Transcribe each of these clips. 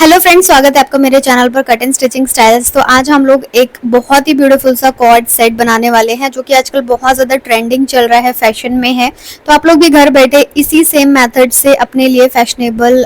Hello friends, स्वागत है आपका मेरे चैनल पर कट एंड स्टिचिंग स्टाइल्स। तो आज हम लोग एक बहुत ही ब्यूटीफुल सा कॉर्ड सेट बनाने वाले हैं जो कि आजकल बहुत ज़्यादा ट्रेंडिंग चल रहा है, फैशन में है। तो आप लोग भी घर बैठे इसी सेम मेथड से अपने लिए फैशनेबल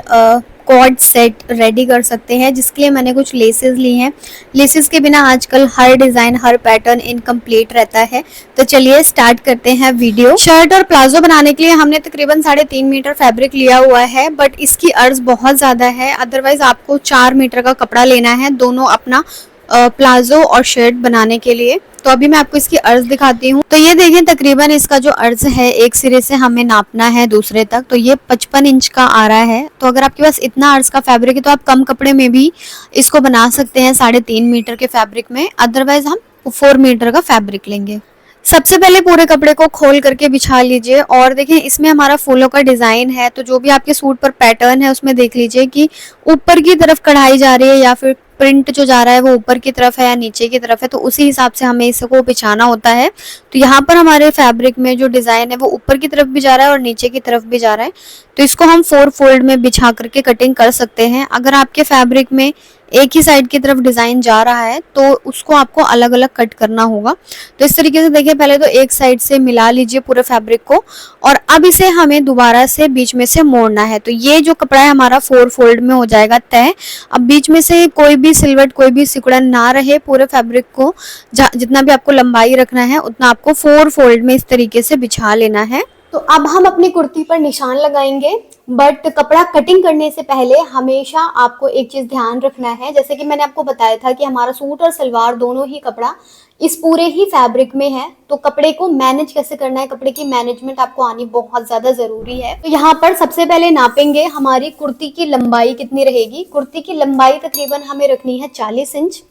कॉर्ड सेट रेडी कर सकते हैं, जिसके लिए मैंने कुछ लेसेस ली हैं। लेसेस के बिना आजकल हर डिज़ाइन, हर पैटर्न इनकम्प्लीट रहता है। तो चलिए स्टार्ट करते हैं वीडियो। शर्ट और प्लाजो बनाने के लिए हमने तकरीबन 3.5 मीटर फैब्रिक लिया हुआ है, बट इसकी अर्ज बहुत ज़्यादा है। अदरवाइज आपको 4 मीटर का कपड़ा लेना है दोनों अपना प्लाजो और शर्ट बनाने के लिए। तो अभी मैं आपको इसकी अर्ज दिखाती हूँ। तो ये देखें, तकरीबन इसका जो अर्ज है एक सिरे से हमें नापना है दूसरे तक, तो ये 55 इंच का आ रहा है। तो अगर आपके पास इतना अर्ज का फैब्रिक है तो आप कम कपड़े में भी इसको बना सकते हैं 3.5 मीटर के फैब्रिक में। अदरवाइज हम 4 मीटर का फैब्रिक लेंगे। सबसे पहले पूरे कपड़े को खोल करके बिछा लीजिए और देखें इसमें हमारा फूलों का डिज़ाइन है। तो जो भी आपके सूट पर पैटर्न है उसमें देख लीजिए कि ऊपर की तरफ कढ़ाई जा रही है या फिर प्रिंट जो जा रहा है वो ऊपर की तरफ है या नीचे की तरफ है। तो उसी हिसाब से हमें इसको बिछाना होता है। तो यहाँ पर हमारे फैब्रिक में जो डिज़ाइन है वो ऊपर की तरफ भी जा रहा है और नीचे की तरफ भी जा रहा है। तो इसको हम 4 फोल्ड में बिछा करके कटिंग कर सकते हैं। अगर आपके फैब्रिक में एक ही साइड की तरफ डिज़ाइन जा रहा है तो उसको आपको अलग अलग कट करना होगा। तो इस तरीके से देखिए, पहले तो एक साइड से मिला लीजिए पूरे फैब्रिक को और अब इसे हमें दोबारा से बीच में से मोड़ना है। तो ये जो कपड़ा है हमारा 4 फोल्ड में हो जाएगा तय। अब बीच में से कोई भी सिलवट, कोई भी सिकुड़न ना रहे। पूरे फैब्रिक को जितना भी आपको लंबाई रखना है उतना आपको 4 फोल्ड में इस तरीके से बिछा लेना है। तो अब हम अपनी कुर्ती पर निशान लगाएंगे, बट कपड़ा कटिंग करने से पहले हमेशा आपको एक चीज़ ध्यान रखना है। जैसे कि मैंने आपको बताया था कि हमारा सूट और सलवार दोनों ही कपड़ा इस पूरे ही फैब्रिक में है। तो कपड़े को मैनेज कैसे करना है, कपड़े की मैनेजमेंट आपको आनी बहुत ज़्यादा ज़रूरी है। तो यहाँ पर सबसे पहले नापेंगे हमारी कुर्ती की लंबाई कितनी रहेगी। कुर्ती की लंबाई तकरीबन हमें रखनी है 40 इंच,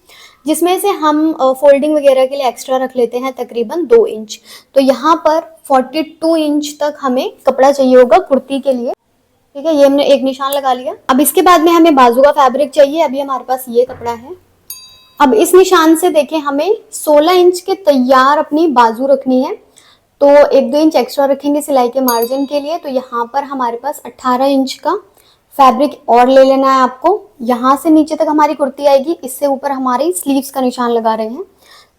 जिसमें से हम फोल्डिंग वगैरह के लिए एक्स्ट्रा रख लेते हैं तकरीबन 2 इंच। तो यहाँ पर 42 इंच तक हमें कपड़ा चाहिए होगा कुर्ती के लिए। ठीक है, ये हमने एक निशान लगा लिया। अब इसके बाद में हमें बाजू का फैब्रिक चाहिए। अभी हमारे पास ये कपड़ा है। अब इस निशान से देखें, हमें 16 इंच के तैयार अपनी बाजू रखनी है। तो 1-2 इंच एक्स्ट्रा रखेंगे सिलाई के मार्जिन के लिए। तो यहाँ पर हमारे पास 18 इंच का फैब्रिक और ले लेना है आपको। यहाँ से नीचे तक हमारी कुर्ती आएगी, इससे ऊपर हमारी स्लीव्स का निशान लगा रहे हैं।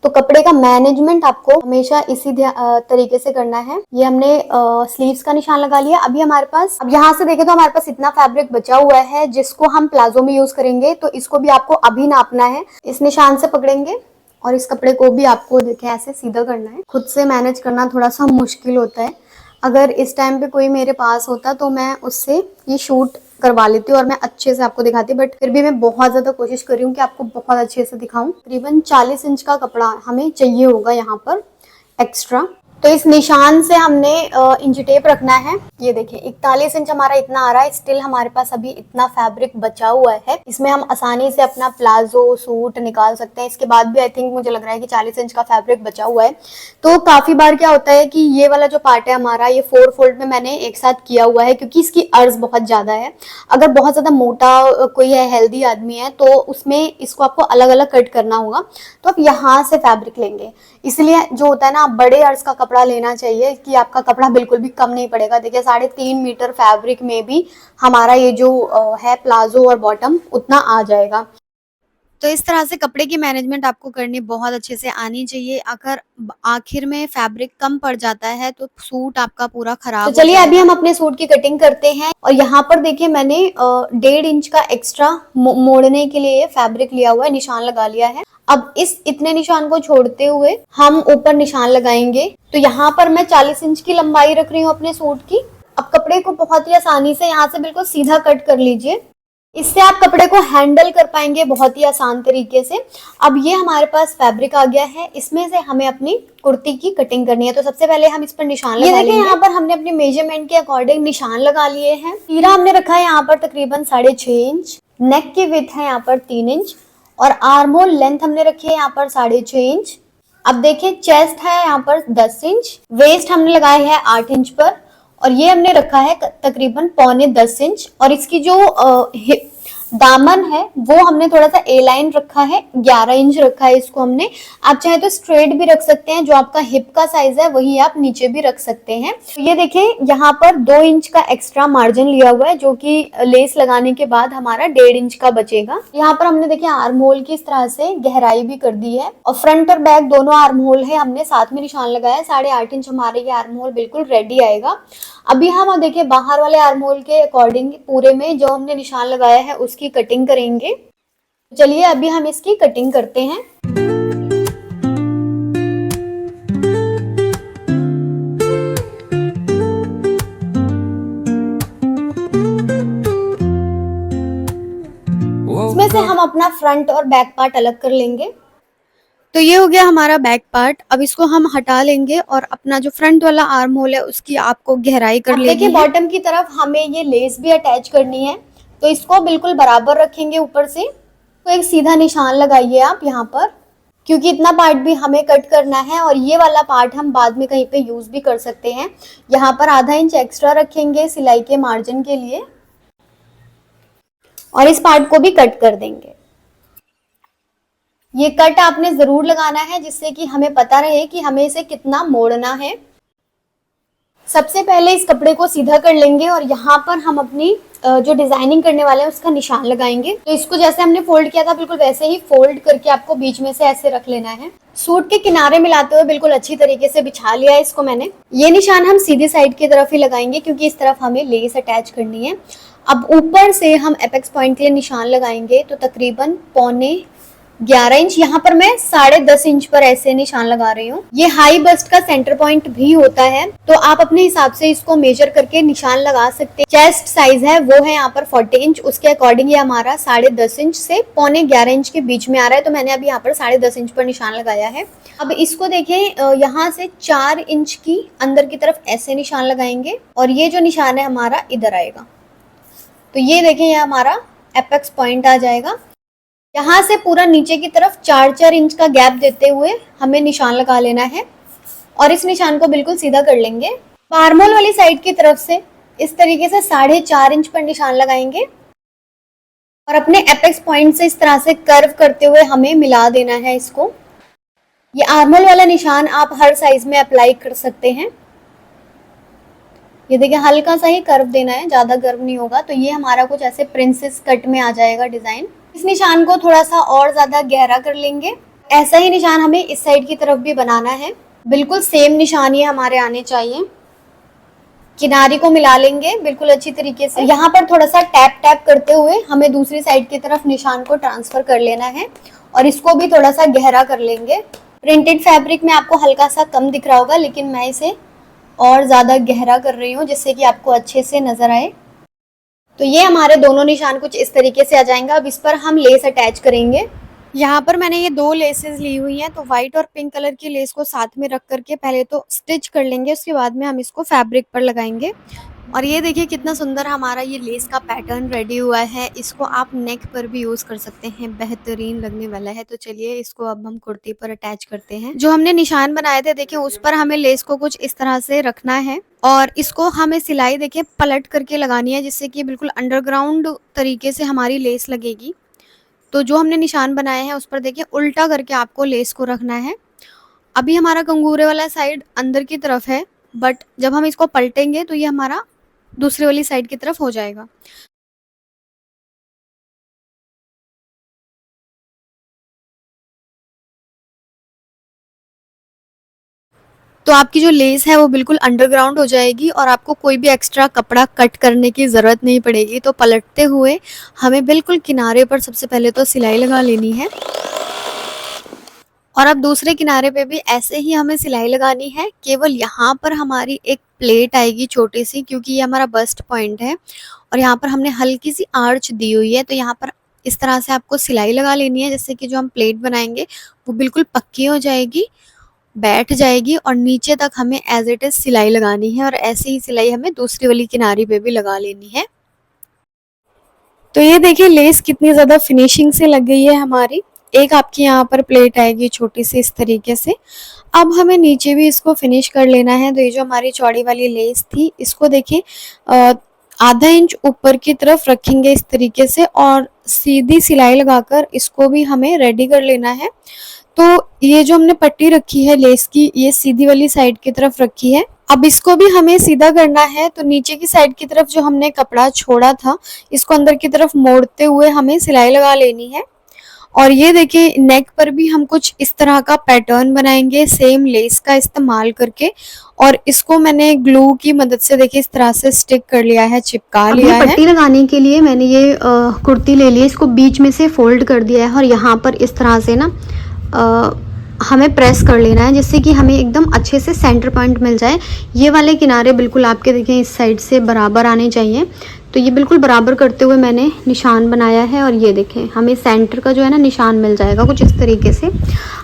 तो कपड़े का मैनेजमेंट आपको हमेशा इसी तरीके से करना है। ये हमने स्लीव्स का निशान लगा लिया। अभी हमारे पास, अब यहाँ से देखें तो हमारे पास इतना फैब्रिक बचा हुआ है जिसको हम प्लाजो में यूज करेंगे। तो इसको भी आपको अभी नापना है। इस निशान से पकड़ेंगे और इस कपड़े को भी आपको देखें ऐसे सीधा करना है। खुद से मैनेज करना थोड़ा सा मुश्किल होता है। अगर इस टाइम पे कोई मेरे पास होता तो मैं उससे ये शूट करवा लेती हूँ और मैं अच्छे से आपको दिखाती, बट फिर भी मैं बहुत ज़्यादा कोशिश कर रही हूँ कि आपको बहुत अच्छे से दिखाऊं। तकरीबन 40 इंच का कपड़ा हमें चाहिए होगा यहाँ पर एक्स्ट्रा। तो इस निशान से हमने इंच टेप रखना है। ये देखिए 41 इंच हमारा इतना आ रहा है। स्टिल हमारे पास अभी इतना फैब्रिक बचा हुआ है। इसमें हम आसानी से अपना प्लाजो सूट निकाल सकते हैं। इसके बाद भी आई थिंक मुझे लग रहा है कि 40 इंच का फैब्रिक बचा हुआ है। तो काफ़ी बार क्या होता है कि ये वाला जो पार्ट है हमारा, ये 4 फोल्ड में मैंने एक साथ किया हुआ है क्योंकि इसकी अर्ज बहुत ज़्यादा है। अगर बहुत ज़्यादा मोटा कोई है, हेल्दी आदमी है, तो उसमें इसको आपको अलग अलग कट करना होगा। तो आप यहाँ से फैब्रिक लेंगे। इसलिए जो होता है ना, बड़े अर्ज का कपड़ा लेना चाहिए कि आपका कपड़ा बिल्कुल भी कम नहीं पड़ेगा। देखिए 3.5 मीटर फैब्रिक में भी हमारा ये जो है प्लाजो और बॉटम उतना आ जाएगा। तो इस तरह से कपड़े की मैनेजमेंट आपको करनी बहुत अच्छे से आनी चाहिए। अगर आखिर में फैब्रिक कम पड़ जाता है तो सूट आपका पूरा खराब हो जाएगा। तो चलिए अभी हम अपने सूट की कटिंग करते हैं। और यहाँ पर देखिए मैंने 1.5 इंच का एक्स्ट्रा मोड़ने के लिए फैब्रिक लिया हुआ है, निशान लगा लिया है। अब इस इतने निशान को छोड़ते हुए हम ऊपर निशान लगाएंगे। तो यहाँ पर मैं 40 इंच की लंबाई रख रही हूँ अपने सूट की। अब कपड़े को बहुत ही आसानी से यहाँ से बिल्कुल सीधा कट कर लीजिए। इससे आप कपड़े को हैंडल कर पाएंगे बहुत ही आसान तरीके से। अब ये हमारे पास फैब्रिक आ गया है, इसमें से हमें अपनी कुर्ती की कटिंग करनी है। तो सबसे पहले हम इस पर निशान लगा लेंगे। यहाँ पर हमने अपने मेजरमेंट के अकॉर्डिंग निशान लगा लिए हैं। तीरा हमने रखा है यहाँ पर तकरीबन 6.5 इंच। नेक की विड्थ है यहाँ पर 3 इंच और आर्म होल लेंथ हमने रखी है यहाँ पर 6.5 इंच। अब देखिए चेस्ट है यहाँ पर 10 इंच। वेस्ट हमने लगाया है 8 इंच पर और ये हमने रखा है तकरीबन 9.25 इंच। और इसकी जो दामन है वो हमने थोड़ा सा ए लाइन रखा है, 11 इंच रखा है इसको हमने। आप चाहे तो स्ट्रेट भी रख सकते हैं, जो आपका हिप का साइज है वही आप नीचे भी रख सकते हैं। तो ये देखिए यहाँ पर 2 इंच का एक्स्ट्रा मार्जिन लिया हुआ है, जो कि लेस लगाने के बाद हमारा 1.5 इंच का बचेगा। यहाँ पर हमने देखिए आर्म होल की इस तरह से गहराई भी कर दी है, और फ्रंट और बैक दोनों आर्म होल है हमने साथ में निशान लगाया है। 8.5 इंच हमारे ये आर्म होल बिल्कुल रेडी आएगा। अभी हम देखिए बाहर वाले आर्म होल के अकॉर्डिंग पूरे में जो हमने निशान लगाया है उसकी कटिंग करेंगे। चलिए अभी हम इसकी कटिंग करते हैं। इसमें से हम अपना फ्रंट और बैक पार्ट अलग कर लेंगे। तो ये हो गया हमारा बैक पार्ट। अब इसको हम हटा लेंगे और अपना जो फ्रंट वाला आर्म होल है उसकी आपको गहराई कर लेनी है। देखिए बॉटम की तरफ हमें ये लेस भी अटैच करनी है, तो इसको बिल्कुल बराबर रखेंगे ऊपर से। तो एक सीधा निशान लगाइए आप यहाँ पर, क्योंकि इतना पार्ट भी हमें कट करना है और ये वाला पार्ट हम बाद में कहीं पे यूज भी कर सकते हैं। यहाँ पर आधा इंच एक्स्ट्रा रखेंगे सिलाई के मार्जिन के लिए, और इस पार्ट को भी कट कर देंगे। ये कट आपने जरूर लगाना है, जिससे कि हमें पता रहे कि हमें इसे कितना मोड़ना है। सबसे पहले इस कपड़े को सीधा कर लेंगे और यहाँ पर हम अपनी जो डिजाइनिंग करने वाले हैं उसका निशान लगाएंगे। तो इसको जैसे हमने फोल्ड किया था बिल्कुल वैसे ही फोल्ड करके आपको बीच में से ऐसे रख लेना है। सूट के किनारे मिलाते हुए बिल्कुल अच्छी तरीके से बिछा लिया है इसको मैंने। ये निशान हम सीधी साइड की तरफ ही लगाएंगे, क्योंकि इस तरफ हमें लेस अटैच करनी है। अब ऊपर से हम एपेक्स पॉइंट के लिए निशान लगाएंगे, तो तकरीबन 11.25 इंच। यहाँ पर मैं 10.5 इंच पर ऐसे निशान लगा रही हूँ। ये हाई बस्ट का सेंटर पॉइंट भी होता है, तो आप अपने हिसाब से इसको मेजर करके निशान लगा सकते हैं। चेस्ट साइज है वो है यहाँ पर 40 इंच, उसके अकॉर्डिंग ये हमारा 10.5 इंच से 11.25 इंच के बीच में आ रहा है। तो मैंने अभी यहाँ पर 10.5 इंच पर निशान लगाया है। अब इसको देखें, यहाँ से 4 इंच की अंदर की तरफ ऐसे निशान लगाएंगे, और ये जो निशान है हमारा इधर आएगा। तो ये देखें ये हमारा एपेक्स पॉइंट आ जाएगा। यहाँ से पूरा नीचे की तरफ 4-4 इंच का गैप देते हुए हमें निशान लगा लेना है, और इस निशान को बिल्कुल सीधा कर लेंगे। आर्म होल वाली साइड की तरफ से इस तरीके से 4.5 इंच पर निशान लगाएंगे, और अपने एपेक्स पॉइंट से इस तरह से कर्व करते हुए हमें मिला देना है इसको। ये आर्म होल वाला निशान आप हर साइज में अप्लाई कर सकते हैं। ये देखिए हल्का सा ही कर्व देना है, ज्यादा कर्व नहीं होगा। तो ये हमारा कुछ ऐसे प्रिंसेस कट में आ जाएगा डिजाइन। इस निशान को थोड़ा सा और ज्यादा गहरा कर लेंगे। ऐसा ही निशान हमें इस साइड की तरफ भी बनाना है, बिल्कुल सेम निशान ये हमारे आने चाहिए। किनारी को मिला लेंगे बिल्कुल अच्छी तरीके से। यहाँ पर थोड़ा सा टैप टैप करते हुए हमें दूसरी साइड की तरफ निशान को ट्रांसफर कर लेना है, और इसको भी थोड़ा सा गहरा कर लेंगे। प्रिंटेड फैब्रिक में आपको हल्का सा कम दिख रहा होगा, लेकिन मैं इसे और ज्यादा गहरा कर रही हूँ जिससे कि आपको अच्छे से नजर आए। तो ये हमारे दोनों निशान कुछ इस तरीके से आ जाएंगे। अब इस पर हम लेस अटैच करेंगे। यहाँ पर मैंने ये 2 लेसेस ली हुई हैं, तो व्हाइट और पिंक कलर की लेस को साथ में रख करके पहले तो स्टिच कर लेंगे, उसके बाद में हम इसको फैब्रिक पर लगाएंगे। और ये देखिए कितना सुंदर हमारा ये लेस का पैटर्न रेडी हुआ है। इसको आप नेक पर भी यूज कर सकते हैं, बेहतरीन लगने वाला है। तो चलिए इसको अब हम कुर्ती पर अटैच करते हैं। जो हमने निशान बनाए थे देखिए उस पर हमें लेस को कुछ इस तरह से रखना है, और इसको हमें सिलाई देखिए पलट करके लगानी है, जिससे कि बिल्कुल अंडरग्राउंड तरीके से हमारी लेस लगेगी। तो जो हमने निशान बनाए हैं उस पर देखिए उल्टा करके आपको लेस को रखना है। अभी हमारा कंगूरे वाला साइड अंदर की तरफ है, बट जब हम इसको पलटेंगे तो ये हमारा दूसरी वाली साइड की तरफ हो जाएगा। तो आपकी जो लेस है वो बिल्कुल अंडरग्राउंड हो जाएगी, और आपको कोई भी एक्स्ट्रा कपड़ा कट करने की ज़रूरत नहीं पड़ेगी। तो पलटते हुए हमें बिल्कुल किनारे पर सबसे पहले तो सिलाई लगा लेनी है, और अब दूसरे किनारे पे भी ऐसे ही हमें सिलाई लगानी है। केवल यहाँ पर हमारी एक प्लेट आएगी छोटी सी, क्योंकि ये हमारा बस्ट पॉइंट है, और यहाँ पर हमने हल्की सी आर्च दी हुई है। तो यहाँ पर इस तरह से आपको सिलाई लगा लेनी है, जिससे कि जो हम प्लेट बनाएंगे वो बिल्कुल पक्की हो जाएगी, बैठ जाएगी, और नीचे तक हमें एज इट इज सिलाई लगानी है। और ऐसे ही सिलाई हमें दूसरी वाली किनारी पे भी लगा लेनी है। तो ये देखिए लेस कितनी ज़्यादा फिनिशिंग से लग गई है हमारी। एक आपकी यहाँ पर प्लेट आएगी छोटी सी इस तरीके से। अब हमें नीचे भी इसको फिनिश कर लेना है। तो ये जो हमारी चौड़ी वाली लेस थी इसको देखिए आधा इंच ऊपर की तरफ रखेंगे इस तरीके से, और सीधी सिलाई लगाकर इसको भी हमें रेडी कर लेना है। तो ये जो हमने पट्टी रखी है लेस की, ये सीधी वाली साइड की तरफ रखी है। अब इसको भी हमें सीधा करना है, तो नीचे की साइड की तरफ जो हमने कपड़ा छोड़ा था, इसको अंदर की तरफ मोड़ते हुए हमें सिलाई लगा लेनी है। और ये देखिए नेक पर भी हम कुछ इस तरह का पैटर्न बनाएंगे सेम लेस का इस्तेमाल करके, और इसको मैंने ग्लू की मदद से देखिए इस तरह से स्टिक कर लिया है, चिपका लिया है। पट्टी लगाने के लिए मैंने ये कुर्ती ले ली है, इसको बीच में से फोल्ड कर दिया है और यहाँ पर इस तरह से ना हमें प्रेस कर लेना है, जिससे कि हमें एकदम अच्छे से सेंटर पॉइंट मिल जाए। ये वाले किनारे बिल्कुल आपके देखें इस साइड से बराबर आने चाहिए, तो ये बिल्कुल बराबर करते हुए मैंने निशान बनाया है और ये देखें हमें सेंटर का जो है ना निशान मिल जाएगा कुछ इस तरीके से।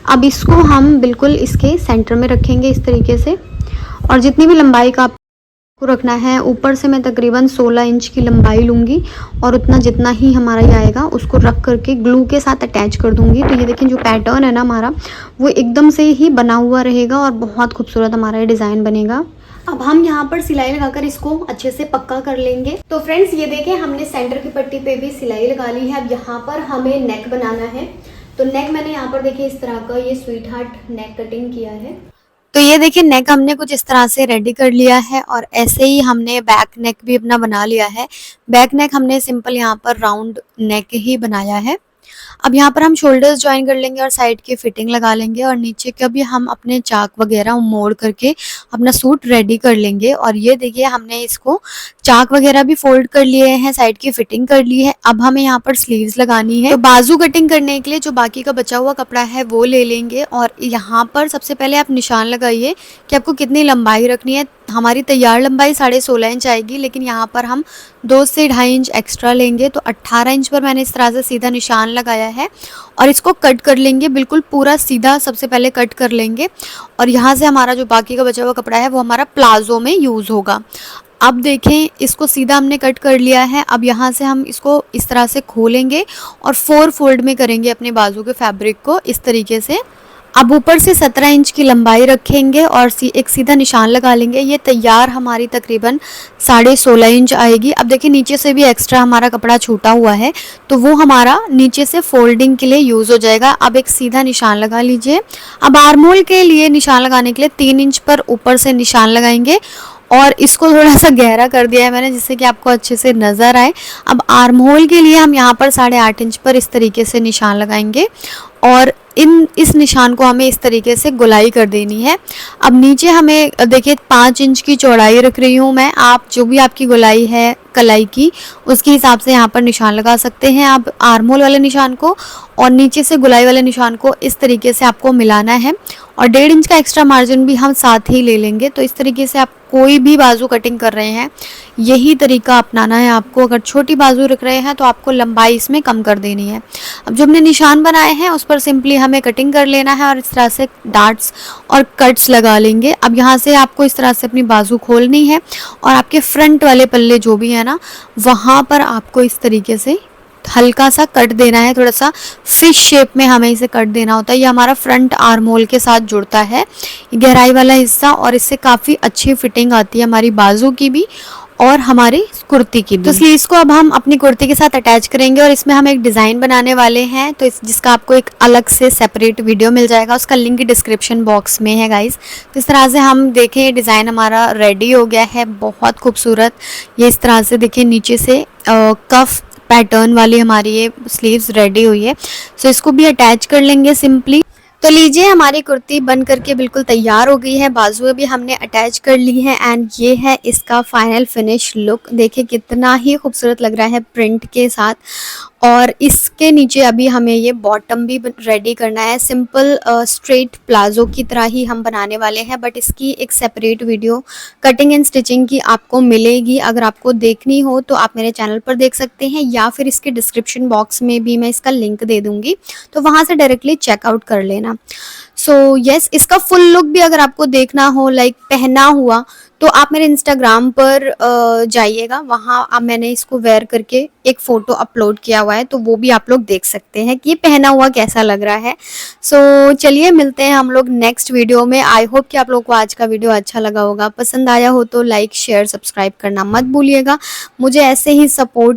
अब इसको हम बिल्कुल इसके सेंटर में रखेंगे इस तरीके से, और जितनी भी लंबाई का को रखना है, ऊपर से मैं तकरीबन 16 इंच की लंबाई लूँगी और उतना जितना ही हमारा ये आएगा उसको रख करके ग्लू के साथ अटैच कर दूँगी। तो ये देखें जो पैटर्न है ना हमारा, वो एकदम से ही बना हुआ रहेगा और बहुत खूबसूरत हमारा ये डिज़ाइन बनेगा। अब हम यहाँ पर सिलाई लगाकर इसको अच्छे से पक्का कर लेंगे। तो फ्रेंड्स ये देखें हमने सेंटर की पट्टी पे भी सिलाई लगा ली है। अब यहाँ पर हमें नेक बनाना है, तो नेक मैंने यहाँ पर देखिए इस तरह का ये स्वीट हार्ट नेक कटिंग किया है। तो ये देखिए नेक हमने कुछ इस तरह से रेडी कर लिया है, और ऐसे ही हमने बैक नेक भी अपना बना लिया है। बैक नेक हमने सिंपल यहाँ पर राउंड नेक ही बनाया है। अब यहाँ पर हम शोल्डर्स ज्वाइन कर लेंगे और साइड की फिटिंग लगा लेंगे, और नीचे का भी हम अपने चाक वगैरह मोड़ करके अपना सूट रेडी कर लेंगे। और ये देखिए हमने इसको चाक वगैरह भी फोल्ड कर लिए हैं, साइड की फिटिंग कर ली है। अब हमें यहाँ पर स्लीव्स लगानी है, तो बाजू कटिंग करने के लिए जो बाकी का बचा हुआ कपड़ा है वो ले लेंगे। और यहाँ पर सबसे पहले आप निशान लगाइए कि आपको कितनी लंबाई रखनी है। हमारी तैयार लंबाई 16.5 इंच आएगी, लेकिन यहाँ पर हम 2 से 2.5 इंच एक्स्ट्रा लेंगे, तो 18 इंच पर मैंने इस तरह से सीधा निशान लगाया है। और इसको कट कर लेंगे, बिल्कुल पूरा सीधा सबसे पहले कट कर लेंगे। और यहाँ से हमारा जो बाकी का बचा हुआ कपड़ा है वो हमारा प्लाजो में यूज़ होगा। अब देखें इसको सीधा हमने कट कर लिया है। अब यहाँ से हम इसको इस तरह से खोलेंगे और 4 फोल्ड में करेंगे अपने बाजू के फैब्रिक को इस तरीके से। अब ऊपर से 17 इंच की लंबाई रखेंगे और एक सीधा निशान लगा लेंगे। ये तैयार हमारी तकरीबन 16.5 इंच आएगी। अब देखिए नीचे से भी एक्स्ट्रा हमारा कपड़ा छूटा हुआ है, तो वो हमारा नीचे से फोल्डिंग के लिए यूज़ हो जाएगा। अब एक सीधा निशान लगा लीजिए। अब आर्म होल के लिए निशान लगाने के लिए 3 इंच पर ऊपर से निशान लगाएंगे, और इसको थोड़ा सा गहरा कर दिया है मैंने जिससे कि आपको अच्छे से नज़र आए। अब आर्म होल के लिए हम यहाँ पर 8.5 इंच पर इस तरीके से निशान लगाएंगे, और इस निशान को हमें इस तरीके से गोलाई कर देनी है। अब नीचे हमें देखिए 5 इंच की चौड़ाई रख रही हूँ मैं। आप जो भी आपकी गोलाई है कलाई की उसके हिसाब से यहाँ पर निशान लगा सकते हैं आप आर्म होल वाले निशान को, और नीचे से गोलाई वाले निशान को इस तरीके से आपको मिलाना है। और 1.5 इंच का एक्स्ट्रा मार्जिन भी हम साथ ही ले लेंगे। तो इस तरीके से आप कोई भी बाजू कटिंग कर रहे हैं यही तरीका अपनाना है आपको। अगर छोटी बाजू रख रहे हैं तो आपको लंबाई इसमें कम कर देनी है। अब जो हमने निशान बनाए हैं उस पर सिंपली हमें कटिंग कर लेना है और इस तरह से डार्ट्स और कट्स लगा लेंगे। अब यहाँ से आपको इस तरह से अपनी बाजू खोलनी है, और आपके फ्रंट वाले पल्ले जो भी है ना वहाँ पर आपको इस तरीके से हल्का सा कट देना है। थोड़ा सा फिश शेप में हमें इसे कट देना होता है। ये हमारा फ्रंट आर्म होल के साथ जुड़ता है गहराई वाला हिस्सा, और इससे काफ़ी अच्छी फिटिंग आती है हमारी बाजू की भी और हमारी कुर्ती की भी। तो स्लीव्स को अब हम अपनी कुर्ती के साथ अटैच करेंगे, और इसमें हम एक डिज़ाइन बनाने वाले हैं, तो जिसका आपको एक अलग से सेपरेट वीडियो मिल जाएगा, उसका लिंक डिस्क्रिप्शन बॉक्स में है गाइस। तो इस तरह से हम देखें डिज़ाइन हमारा रेडी हो गया है, बहुत खूबसूरत। ये इस तरह से देखिए नीचे से कफ पैटर्न वाली हमारी ये स्लीव्स रेडी हुई है। सो इसको भी अटैच कर लेंगे सिंपली। तो लीजिए हमारी कुर्ती बन करके बिल्कुल तैयार हो गई है, बाजुएं भी हमने अटैच कर ली हैं, एंड ये है इसका फाइनल फिनिश लुक। देखिए कितना ही खूबसूरत लग रहा है प्रिंट के साथ। और इसके नीचे अभी हमें ये बॉटम भी रेडी करना है, सिंपल स्ट्रेट प्लाजो की तरह ही हम बनाने वाले हैं, बट इसकी एक separate video cutting and stitching की आपको मिलेगी। अगर आपको देखनी हो तो आप मेरे चैनल पर देख सकते हैं, या फिर इसके डिस्क्रिप्शन बॉक्स में भी मैं इसका लिंक दे दूंगी, तो वहाँ से डायरेक्टली चेकआउट कर लेना। सो यस, इसका फुल लुक भी अगर आपको देखना हो लाइक पहना हुआ, तो आप मेरे इंस्टाग्राम पर जाइएगा, वहाँ अब मैंने इसको वेयर करके एक फ़ोटो अपलोड किया हुआ है, तो वो भी आप लोग देख सकते हैं कि ये पहना हुआ कैसा लग रहा है। सो चलिए मिलते हैं हम लोग नेक्स्ट वीडियो में। आई होप कि आप लोग को आज का वीडियो अच्छा लगा होगा। पसंद आया हो तो लाइक शेयर सब्सक्राइब करना मत भूलिएगा। मुझे ऐसे ही सपोर्ट